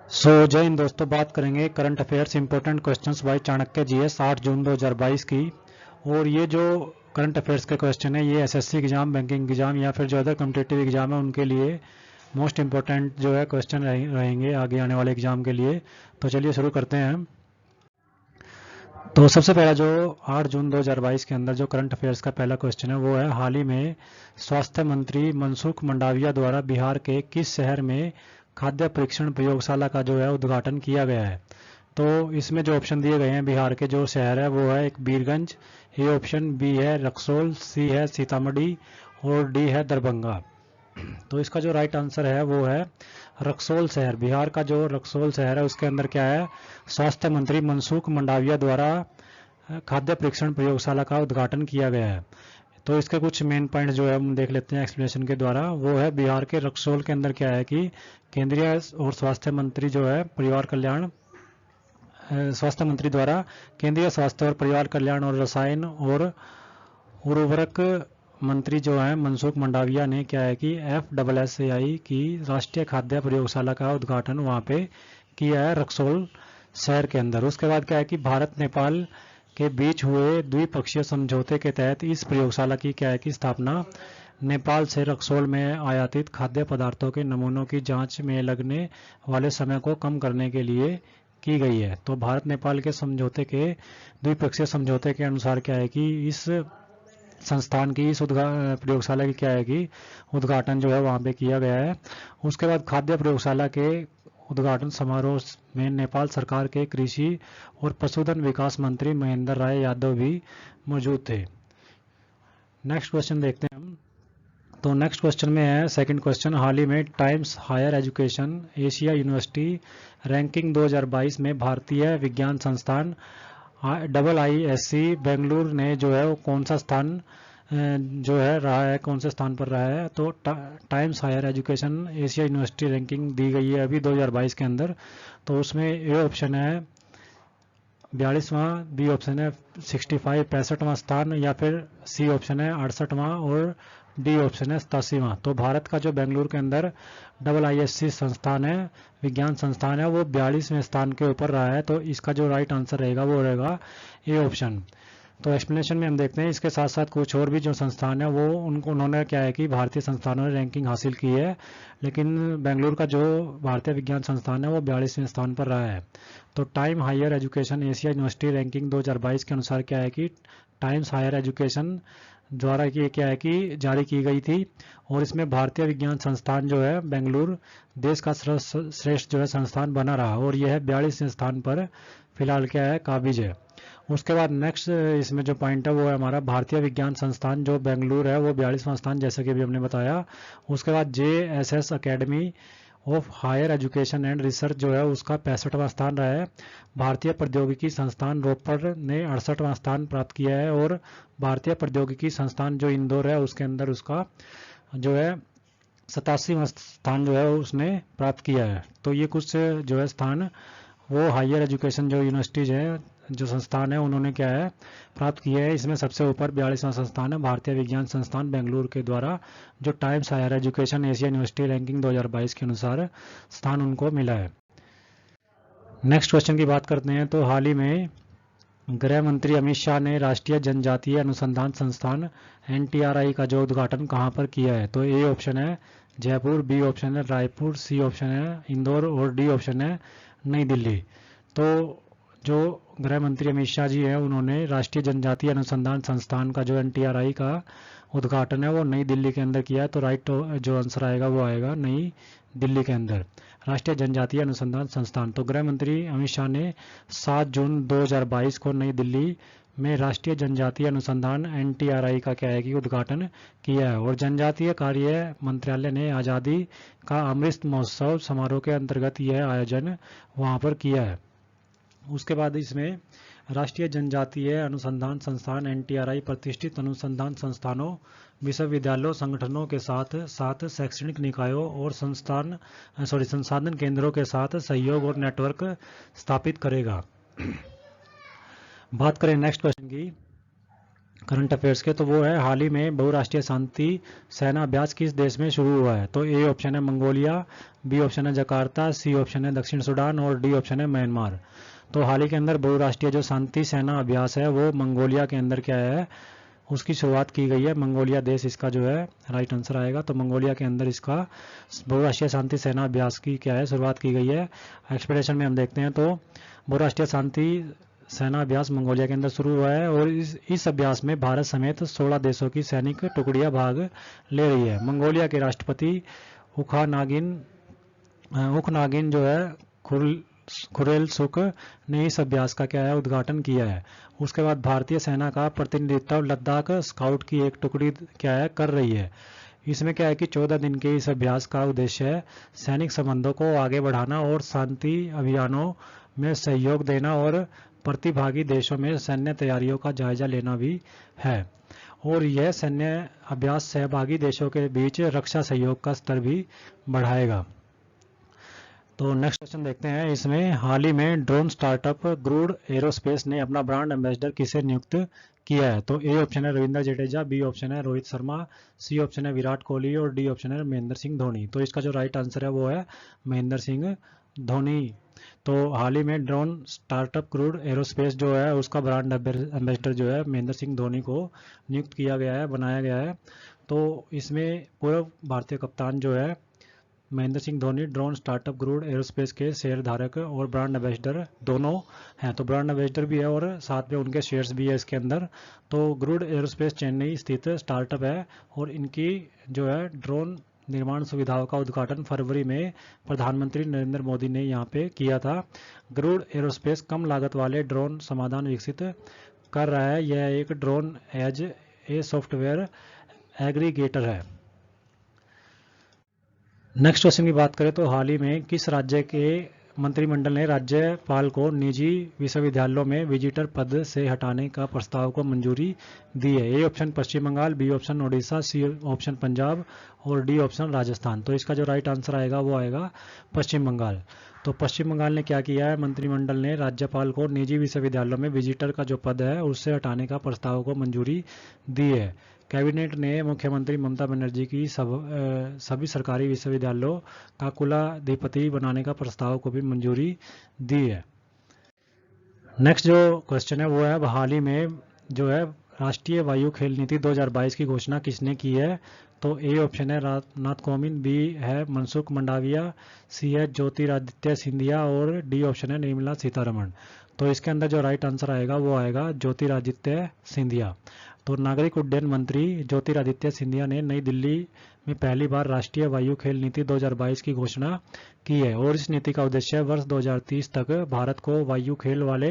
जय हिंद दोस्तों, बात करेंगे current affairs important questions bye Chanakya GS 8 जून 2022 की। और ये जो करंट अफेयर्स के क्वेश्चन है ये एसएससी एग्जाम, बैंकिंग एग्जाम या फिर जो अदर कॉम्पिटिटिव एग्जाम है उनके लिए मोस्ट इंपॉर्टेंट जो है क्वेश्चन रहेंगे आगे आने वाले एग्जाम के लिए। तो चलिए शुरू करते हैं। तो सबसे पहला जो 8 जून 2022 के अंदर जो करंट अफेयर्स का पहला क्वेश्चन है वो है, हाल ही में स्वास्थ्य मंत्री मनसुख मंडाविया द्वारा बिहार के किस शहर में खाद्य परीक्षण प्रयोगशाला का जो है उद्घाटन किया गया है। तो इसमें जो ऑप्शन दिए गए हैं बिहार के जो शहर है वो है, एक बीरगंज, ए ऑप्शन, बी है रक्सौल, सी है सीतामढ़ी और डी है दरभंगा। तो इसका जो राइट आंसर है वो है रक्सौल शहर। बिहार का जो रक्सौल शहर है उसके अंदर क्या है, स्वास्थ्य मंत्री मनसुख मंडाविया द्वारा खाद्य परीक्षण प्रयोगशाला का उद्घाटन किया गया है। तो इसके कुछ मेन पॉइंट जो है हम देख लेते हैं एक्सप्लेनेशन के द्वारा। वो है, बिहार के रक्सौल के अंदर क्या है कि केंद्रीय और स्वास्थ्य मंत्री जो है परिवार कल्याण स्वास्थ्य मंत्री द्वारा केंद्रीय स्वास्थ्य और परिवार कल्याण और रसायन और उर्वरक मंत्री जो है मनसुख मंडाविया ने क्या है कि FSSAI की राष्ट्रीय खाद्य प्रयोगशाला का उद्घाटन वहाँ पे किया है रक्सौल शहर के अंदर। उसके बाद क्या है कि भारत नेपाल के बीच हुए द्विपक्षीय समझौते के तहत इस प्रयोगशाला की क्या है कि स्थापना नेपाल से रक्सौल में आयातित खाद्य पदार्थों के नमूनों की जांच में लगने वाले समय को कम करने के लिए की गई है। तो भारत नेपाल के समझौते के द्विपक्षीय समझौते के अनुसार क्या है कि इस संस्थान की इस प्रयोगशाला की क्या है कि उद्घाटन जो है वहाँ पे किया गया है। उसके बाद खाद्य प्रयोगशाला के उद्घाटन समारोह में नेपाल सरकार के कृषि और पशुधन विकास मंत्री महेंद्र राय यादव भी मौजूद थे। नेक्स्ट क्वेश्चन देखते हैं हम। तो नेक्स्ट क्वेश्चन में है सेकंड क्वेश्चन, हाल ही में Times Higher Education Asia University Ranking 2022 में भारतीय विज्ञान संस्थान IISc बेंगलुरु ने जो है वो कौन सा स्थान जो है रहा है, कौन से स्थान पर रहा है। तो Times Higher Education Asia University Ranking दी गई है अभी 2022 के अंदर। तो उसमें ए ऑप्शन है 42वां, बी ऑप्शन है 65वां स्थान, या फिर सी ऑप्शन है 68वां और डी ऑप्शन है 87वां। तो भारत का जो बेंगलुरु के अंदर IISc संस्थान है, विज्ञान संस्थान है, वो 42वें स्थान के ऊपर रहा है। तो इसका जो राइट आंसर रहेगा वो रहेगा ए ऑप्शन। तो एक्सप्लेनेशन में हम देखते हैं इसके साथ साथ कुछ और भी जो संस्थान है वो उन्होंने क्या है कि भारतीय संस्थानों ने रैंकिंग हासिल की है, लेकिन बेंगलुरु का जो भारतीय विज्ञान संस्थान है वो 42वें स्थान पर रहा है। तो Time Higher Education Asia University Ranking 2022 के अनुसार क्या है कि टाइम्स हायर एजुकेशन द्वारा ये क्या है कि जारी की गई थी, और इसमें भारतीय विज्ञान संस्थान जो है बेंगलुरु देश का श्रेष्ठ जो है संस्थान बना रहा, और यह है 42वें स्थान पर फिलहाल क्या है काबिज है। उसके बाद नेक्स्ट इसमें जो पॉइंट है वो है हमारा भारतीय विज्ञान संस्थान जो बेंगलुरु है वो 42वां स्थान, जैसे कि अभी हमने बताया। उसके बाद JSS Academy of Higher Education and Research जो है उसका 65वां स्थान रहा है। भारतीय प्रौद्योगिकी संस्थान रोपड़ ने 68वां स्थान प्राप्त किया है, और भारतीय प्रौद्योगिकी संस्थान जो इंदौर है उसके अंदर उसका जो है 87वां स्थान जो है उसने प्राप्त किया है। तो ये कुछ जो है स्थान वो हायर एजुकेशन जो यूनिवर्सिटीज है, जो संस्थान है, उन्होंने क्या है प्राप्त किया है। इसमें सबसे ऊपर 42वां संस्थान है भारतीय विज्ञान संस्थान बेंगलुरु के द्वारा, जो Times Higher Education Asia University Ranking 2022 के अनुसार स्थान उनको मिला है। नेक्स्ट क्वेश्चन की बात करते हैं। तो हाल ही में गृह मंत्री अमित शाह ने राष्ट्रीय जनजातीय अनुसंधान संस्थान NTRI का जो उद्घाटन कहाँ पर किया है। तो ए ऑप्शन है जयपुर, बी ऑप्शन है रायपुर, सी ऑप्शन है इंदौर और डी ऑप्शन है नई दिल्ली। तो जो गृह मंत्री अमित शाह जी हैं उन्होंने राष्ट्रीय जनजातीय अनुसंधान संस्थान का जो NTRI का उद्घाटन है वो नई दिल्ली के अंदर किया है। तो राइट जो आंसर आएगा वो आएगा नई दिल्ली के अंदर राष्ट्रीय जनजातीय अनुसंधान संस्थान। तो गृह मंत्री अमित शाह ने 7 जून 2022 को नई दिल्ली में राष्ट्रीय जनजातीय अनुसंधान NTRI का क्या है कि उद्घाटन किया है। और जनजातीय कार्य मंत्रालय ने आज़ादी का अमृत महोत्सव समारोह के अंतर्गत यह आयोजन वहां पर किया है। उसके बाद इसमें राष्ट्रीय जनजातीय अनुसंधान संस्थान NTRI प्रतिष्ठित अनुसंधान संस्थानों, विश्वविद्यालयों, संगठनों के साथ साथ शैक्षणिक निकायों और संसाधन केंद्रों के साथ सहयोग और नेटवर्क स्थापित करेगा। बात करें नेक्स्ट क्वेश्चन की। करंट अफेयर्स के, तो वो है हाल ही में बहुराष्ट्रीय शांति सेना अभ्यास किस देश में शुरू हुआ है। तो ए ऑप्शन है मंगोलिया, बी ऑप्शन है जकार्ता, सी ऑप्शन है दक्षिण सूडान और डी ऑप्शन है म्यांमार। तो हाल ही के अंदर बहुराष्ट्रीय जो शांति सेना अभ्यास है वो मंगोलिया के अंदर क्या है, उसकी शुरुआत की गई है। मंगोलिया देश इसका जो है राइट आंसर आएगा। तो मंगोलिया के अंदर इसका बहुराष्ट्रीय शांति सेना अभ्यास की क्या है, शुरुआत की गई है। एक्सप्लेनेशन में हम देखते हैं तो बहुराष्ट्रीय शांति सेना अभ्यास मंगोलिया के अंदर शुरू हुआ है और इस अभ्यास में भारत समेत 16 देशों की सैनिक टुकड़ियां भाग ले रही है। मंगोलिया के राष्ट्रपति उखनागिन जो है खुरेलसुख ने इस अभ्यास का क्या है, उद्घाटन किया है। उसके बाद भारतीय सेना का प्रतिनिधित्व लद्दाख स्काउट की एक टुकड़ी क्या है कर रही है। इसमें क्या है कि 14 दिन के इस अभ्यास का उद्देश्य है सैनिक संबंधों को आगे बढ़ाना और शांति अभियानों में सहयोग देना और प्रतिभागी देशों में सैन्य तैयारियों का जायजा लेना भी है। और यह सैन्य अभ्यास सहभागी देशों के बीच रक्षा सहयोग का स्तर भी बढ़ाएगा। तो नेक्स्ट क्वेश्चन देखते हैं। इसमें हाल ही में ड्रोन स्टार्टअप ग्रूड एरोस्पेस ने अपना ब्रांड एम्बेसडर किसे नियुक्त किया है। तो ए ऑप्शन है रविंद्र जडेजा, बी ऑप्शन है रोहित शर्मा, सी ऑप्शन है विराट कोहली और डी ऑप्शन है महेंद्र सिंह धोनी। तो इसका जो राइट आंसर है वो है महेंद्र सिंह धोनी। तो हाल ही में ड्रोन स्टार्टअप क्रूड एरोस्पेस जो है उसका ब्रांड एम्बेसडर जो है महेंद्र सिंह धोनी को नियुक्त किया गया है, बनाया गया है। तो इसमें पूर्व भारतीय कप्तान जो है Mahendra Singh Dhoni drone startup crude aerospace के शेयर धारक और ब्रांड एम्बेसडर दोनों हैं। तो ब्रांड एम्बेसडर भी है और साथ में उनके शेयर्स भी है इसके अंदर। तो क्रूड एरोस्पेस चेन्नई स्थित स्टार्टअप है और इनकी जो है ड्रोन निर्माण सुविधाओं का उद्घाटन फरवरी में प्रधानमंत्री नरेंद्र मोदी ने यहाँ पे किया था। क्रूड एरोस्पेस कम लागत वाले ड्रोन समाधान विकसित कर रहा है। यह एक drone as a software aggregator है। नेक्स्ट क्वेश्चन की बात करें तो हाल ही में किस राज्य के मंत्रिमंडल ने राज्यपाल को निजी विश्वविद्यालयों में विजिटर पद से हटाने का प्रस्ताव को मंजूरी दी है। A option Paschim Bengal, B option Odisha, C option Punjab और डी ऑप्शन राजस्थान। तो इसका जो राइट आंसर आएगा वो आएगा पश्चिम बंगाल। तो पश्चिम बंगाल ने क्या किया है, मंत्रिमंडल ने राज्यपाल को निजी विश्वविद्यालयों में विजिटर का जो पद है उससे हटाने का प्रस्ताव को मंजूरी दी है। कैबिनेट ने मुख्यमंत्री ममता बनर्जी की सभी सरकारी विश्वविद्यालयों का कुलाधिपति बनाने का प्रस्ताव को भी मंजूरी दी है। नेक्स्ट जो क्वेश्चन है वो है हाल ही में जो है राष्ट्रीय वायु खेल नीति 2022 की घोषणा किसने की है। तो ए ऑप्शन है राजनाथ कोविंद, बी है मनसुख मंडाविया, सी है ज्योतिरादित्य सिंधिया और डी ऑप्शन है निर्मला सीतारमण। तो इसके अंदर जो राइट आंसर आएगा वो आएगा ज्योतिरादित्य सिंधिया। तो नागरिक उड्डयन मंत्री ज्योतिरादित्य सिंधिया ने नई दिल्ली में पहली बार राष्ट्रीय वायु खेल नीति 2022 की घोषणा की है और इस नीति का उद्देश्य वर्ष 2030 तक भारत को वायु खेल वाले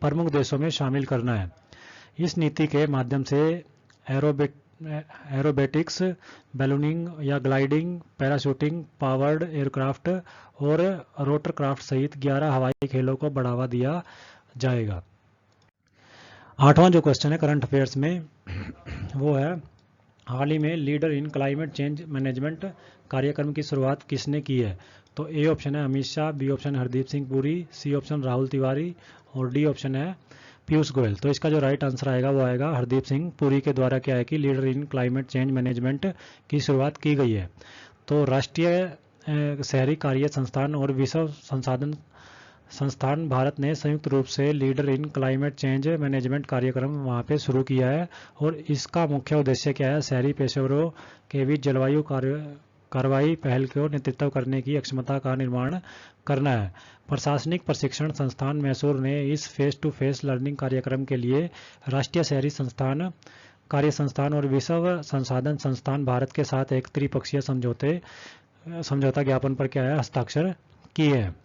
प्रमुख देशों में शामिल करना है। इस नीति के माध्यम से एरोबेटिक्स, बैलूनिंग या ग्लाइडिंग, पैराशूटिंग, पावर्ड एयरक्राफ्ट और रोटरक्राफ्ट सहित 11 हवाई खेलों को बढ़ावा दिया जाएगा। आठवां जो क्वेश्चन है करंट अफेयर्स में वो है हाल ही में leader in climate change management कार्यक्रम की शुरुआत किसने की है। तो ए ऑप्शन है अमित शाह, बी ऑप्शन है हरदीप सिंह पुरी, सी ऑप्शन राहुल तिवारी और डी ऑप्शन है पीयूष गोयल। तो इसका जो राइट आंसर आएगा वो आएगा हरदीप सिंह पुरी के द्वारा क्या है कि leader in climate change management की शुरुआत की गई है। तो राष्ट्रीय शहरी कार्य संस्थान और विश्व संसाधन संस्थान भारत ने संयुक्त रूप से leader in climate change management कार्यक्रम वहाँ पे शुरू किया है और इसका मुख्य उद्देश्य क्या है, शहरी पेशेवरों के बीच जलवायु कार्रवाई पहल को नेतृत्व करने की क्षमता का निर्माण करना है। प्रशासनिक प्रशिक्षण संस्थान मैसूर ने इस फेस टू फेस लर्निंग कार्यक्रम के लिए राष्ट्रीय शहरी संस्थान कार्य संस्थान और विश्व संसाधन संस्थान भारत के साथ एक त्रिपक्षीय समझौता ज्ञापन पर क्या है, हस्ताक्षर किए हैं।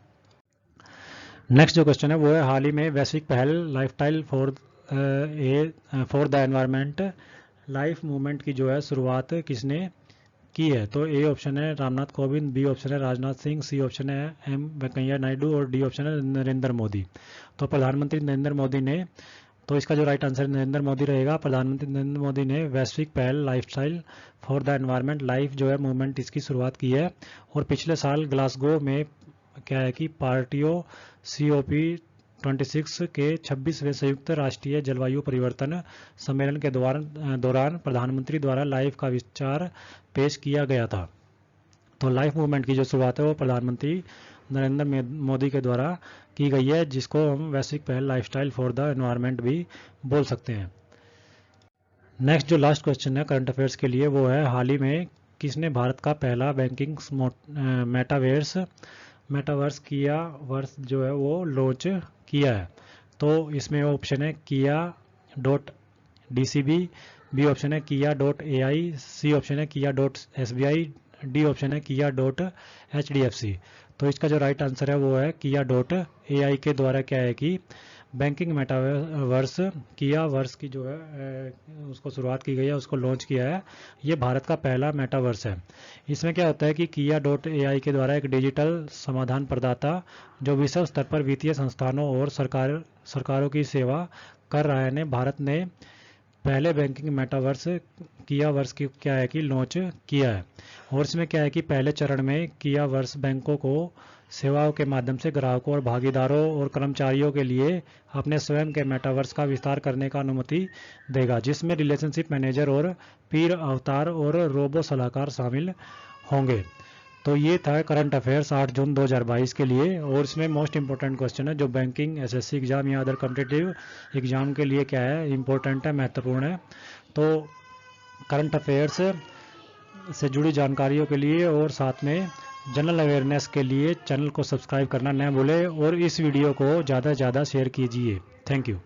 नेक्स्ट जो क्वेश्चन है वो है हाल ही में वैश्विक पहल lifestyle for the environment life movement की जो है शुरुआत किसने की है। तो ए ऑप्शन है रामनाथ कोविंद, बी ऑप्शन है राजनाथ सिंह, सी ऑप्शन है एम वेंकैया नायडू और डी ऑप्शन है नरेंद्र मोदी। तो प्रधानमंत्री नरेंद्र मोदी ने, तो इसका जो राइट आंसर नरेंद्र मोदी रहेगा। प्रधानमंत्री नरेंद्र मोदी ने वैश्विक पहल lifestyle for the environment life जो है मूवमेंट इसकी शुरुआत की है और पिछले साल ग्लासगो में क्या है कि पार्टियों 26 के 26वें संयुक्त राष्ट्रीय जलवायु परिवर्तन सम्मेलन के दौरान प्रधानमंत्री द्वारा लाइफ का विचार पेश किया गया था। तो लाइफ मूवमेंट की जो शुरुआत है वो प्रधानमंत्री नरेंद्र मोदी के द्वारा की गई है, जिसको हम वैश्विक पहल लाइफस्टाइल फॉर द एनवायरनमेंट भी बोल सकते हैं। नेक्स्ट जो लास्ट क्वेश्चन है करंट अफेयर्स के लिए वो है, हाल ही में किसने भारत का पहला बैंकिंग मेटावर्स किया वर्स जो है वो लॉन्च किया है। तो इसमें ऑप्शन है kia.dcb, बी ऑप्शन है kia.ai, सी ऑप्शन है kia.sbi, डी ऑप्शन है kia.hdfc। तो इसका जो राइट आंसर है वो है kia.ai के द्वारा क्या है कि बैंकिंग मेटावर्स किया वर्स की जो है उसको शुरुआत की गई है, उसको लॉन्च किया है। ये भारत का पहला मेटावर्स है। इसमें क्या होता है कि kia.ai के द्वारा एक डिजिटल समाधान प्रदाता जो विश्व स्तर पर वित्तीय संस्थानों और सरकारों की सेवा कर रहा है ने भारत ने पहले बैंकिंग मेटावर्स किया वर्स की क्या है कि लॉन्च किया है। और इसमें क्या है कि पहले चरण में किया वर्स बैंकों को सेवाओं के माध्यम से ग्राहकों और भागीदारों और कर्मचारियों के लिए अपने स्वयं के मेटावर्स का विस्तार करने का अनुमति देगा, जिसमें रिलेशनशिप मैनेजर और पीर अवतार और रोबो सलाहकार शामिल होंगे। तो ये था करंट अफेयर्स 8 जून 2022 के लिए। और इसमें मोस्ट इंपॉर्टेंट क्वेश्चन है जो बैंकिंग एसएससी एग्जाम या अदर कॉम्पिटिटिव एग्जाम के लिए क्या है इंपॉर्टेंट है, महत्वपूर्ण है। तो करंट अफेयर्स से जुड़ी जानकारियों के लिए और साथ में जनरल अवेयरनेस के लिए चैनल को सब्सक्राइब करना न भूलें और इस वीडियो को ज़्यादा से ज़्यादा शेयर कीजिए। Thank you.